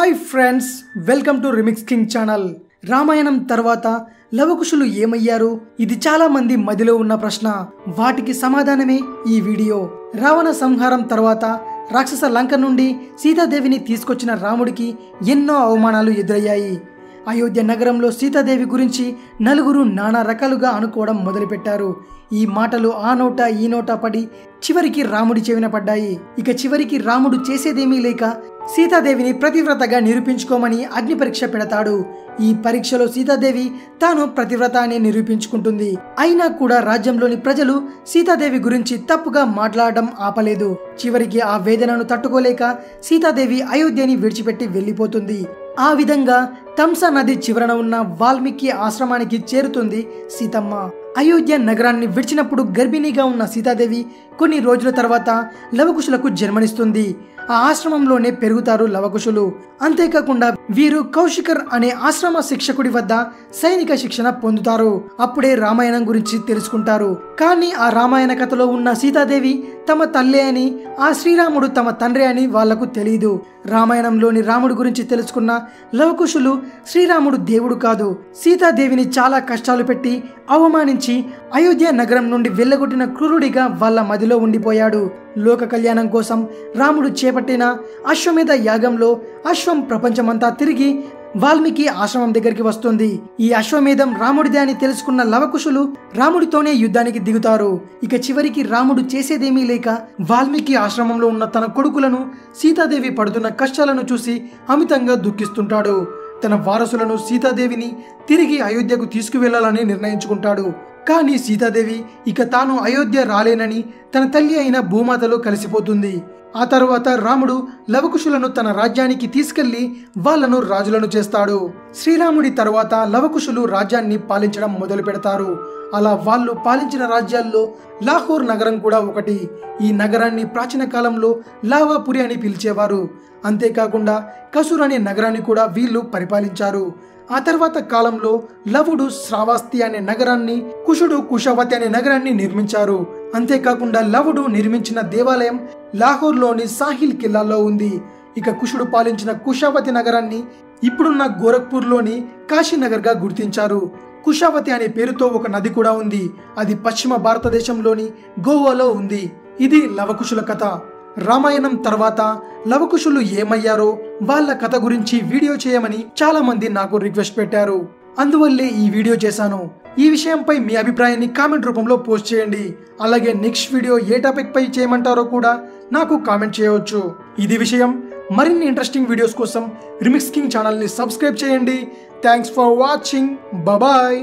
Hi friends, welcome to remix king channel. Ramayanam తర్వాత లవకుశులు ఏమయ్యారు? ఇది చాలా మంది మదిలో ఉన్న ప్రశ్న. వాటికి సమాధానమే ఈ వీడియో. రావణ సంహారం తర్వాత రాక్షస లంక నుండి సీతాదేవిని తీసుకొచ్చిన రాముడికి ఎన్నో అవమానాలు ఎదురయ్యాయి. అయోధ్య నగరంలో సీతాదేవి గురించి నలుగురు నానా రకాలుగా అనుకోవడం మొదలుపెట్టారు. ఈ మాటలు ఆ నోట ఈ నోట పడి చివరికి రాముడి చెవిన పడ్డాయి. ఇక చివరికి రాముడు చేసేదేమీ లేక సీతాదేవిని ప్రతివ్రతగా నిరూపించుకోమని అగ్ని పరీక్ష పెడతాడు. ఈ పరీక్షలో సీతాదేవి తాను ప్రతివ్రత అని నిరూపించుకుంటుంది. అయినా కూడా రాజ్యంలోని ప్రజలు సీతాదేవి గురించి తప్పుగా మాట్లాడడం ఆపలేదు. చివరికి ఆ వేదనను తట్టుకోలేక సీతాదేవి అయోధ్యని విడిచిపెట్టి వెళ్ళిపోతుంది. ఆ విధంగా తంసా నది చివరన ఉన్న వాల్మీకి ఆశ్రమానికి చేరుతుంది సీతమ్మ. అయోధ్య నగరాన్ని విడిచినప్పుడు గర్భిణీగా ఉన్న సీతాదేవి కొన్ని రోజుల తర్వాత లవకుశులకు జన్మనిస్తుంది. ఆ ఆశ్రమంలోనే పెరుగుతారు లవకుశులు. అంతేకాకుండా వీరు కౌశికర్ అనే ఆశ్రమ శిక్షకుడి వద్ద సైనిక శిక్షణ పొందుతారు. అప్పుడే రామాయణం గురించి తెలుసుకుంటారు. కానీ ఆ రామాయణ కథలో ఉన్న సీతాదేవి తమ తల్లి అని, ఆ శ్రీరాముడు తమ తండ్రి అని వాళ్లకు తెలియదు. రామాయణంలోని రాముడు గురించి తెలుసుకున్న లవకుశులు శ్రీరాముడు దేవుడు కాదు, సీతాదేవిని చాలా కష్టాలు పెట్టి అవమానించి అయోధ్య నగరం నుండి వెళ్ళగొట్టిన క్రూరుడిగా వాళ్ళ మదిలో ఉండిపోయాడు. లోక కళ్యాణం కోసం రాముడు చేపట్టిన అశ్వమేధ యాగంలో అశ్వం ప్రపంచమంతా తిరిగి వాల్మీకి ఆశ్రమం దగ్గరికి వస్తుంది. ఈ అశ్వమేధం రాముడిదే అని తెలుసుకున్న లవకుశులు రాముడితోనే యుద్ధానికి దిగుతారు. ఇక చివరికి రాముడు చేసేదేమీ లేక వాల్మీకి ఆశ్రమంలో ఉన్న తన కొడుకులను, సీతాదేవి పడుతున్న కష్టాలను చూసి అమితంగా దుఃఖిస్తుంటాడు. తన వారసులను, సీతాదేవిని తిరిగి అయోధ్యకు తీసుకువెళ్లాలని నిర్ణయించుకుంటాడు. కానీ సీతాదేవి ఇక తాను అయోధ్య రాలేనని తన తల్లి అయిన భూమాతలో కలిసిపోతుంది. ఆ తర్వాత రాముడు లవకుశులను తన రాజ్యానికి తీసుకెళ్లి వాళ్లను రాజులను చేస్తాడు. శ్రీరాముడి తర్వాత లవకుశులు రాజ్యాన్ని పాలించడం మొదలు పెడతారు. అలా వాళ్ళు పాలించిన రాజ్యాల్లో లాహోర్ నగరం కూడా ఒకటి. ఈ నగరాన్ని ప్రాచీన కాలంలో లావాపురి అని పిలిచేవారు. అంతేకాకుండా కసూర్ అనే నగరాన్ని కూడా వీళ్ళు పరిపాలించారు. ఆ తర్వాత కాలంలో లవుడు శ్రావస్తి అనే నగరాన్ని, కుషుడు కుషావతి అనే నగరాన్ని నిర్మించారు. అంతేకాకుండా లవుడు నిర్మించిన దేవాలయం లాహోర్లోని సాహిల్ కిల్లాలో ఉంది. ఇక కుషుడు పాలించిన కుషావతి నగరాన్ని ఇప్పుడున్న గోరఖ్పూర్లోని కాశీనగర్గా గుర్తించారు. కుషావతి అనే పేరుతో ఒక నది కూడా ఉంది. అది పశ్చిమ భారతదేశంలోని గోవాలో ఉంది. ఇది లవకుశుల కథ. రామాయణం తర్వాత లవకుశులు ఏమయ్యారో వాళ్ళ కథ గురించి వీడియో చేయమని చాలా మంది నాకు రిక్వెస్ట్ పెట్టారు. అందువల్లే ఈ వీడియో చేశాను. ఈ విషయంపై మీ అభిప్రాయాన్ని కామెంట్ రూపంలో పోస్ట్ చేయండి. అలాగే నెక్స్ట్ వీడియో ఏ టాపిక్ పై చేయమంటారో కూడా నాకు కామెంట్ చేయవచ్చు. ఇది విషయం. మరిన్ని ఇంట్రెస్టింగ్ వీడియోస్ కోసం రిమిక్స్ కింగ్ ఛానల్ని సబ్స్క్రైబ్ చేయండి. Thanks for watching. బాయ్.